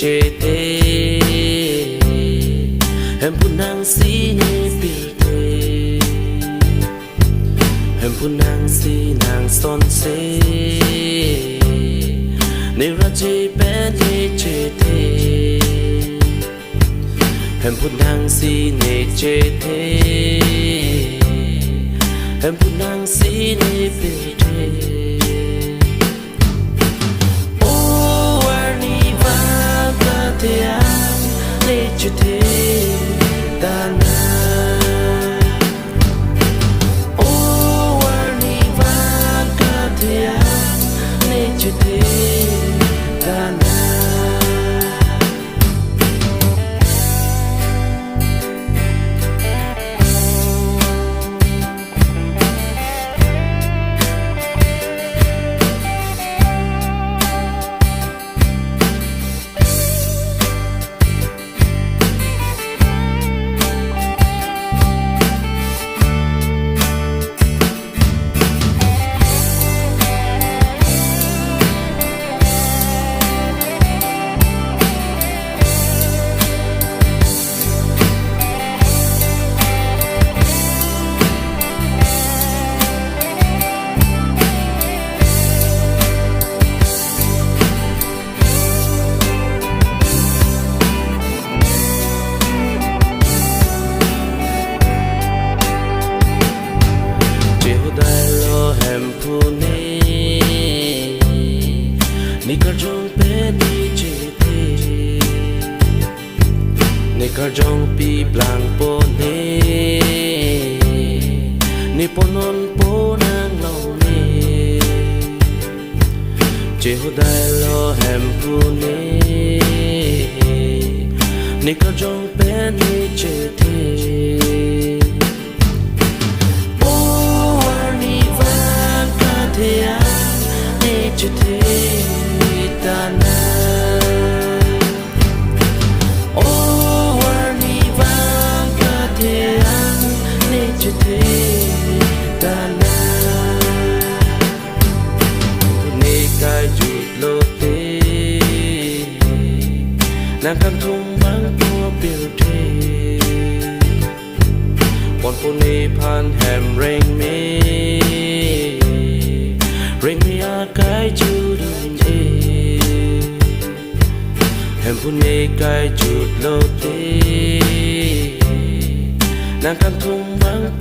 chê thế em phun nang si nê bil thế em phun nang si nang son se nê ra chê bé nê chê thế em phun nang si nê chê thế em phun nang si nê bil thế chữ thế ta na ô ni va ca thế ne chữ thế ta na Nikar jong pe ni che te Nikar jong pi blang po ne Ni ponon po nang lau ne Che ho dai lo hem pu ne Nikar jong pe ni che te Oh ni van ka te a ne che te ta na oh ni vang ka te an ne che te ta na ne kai ju lo te nang kam thung mang tua bil te pon po ne phan hem ring me a kai ju em phun nê cay chút lâu thế nàng càng thung vắng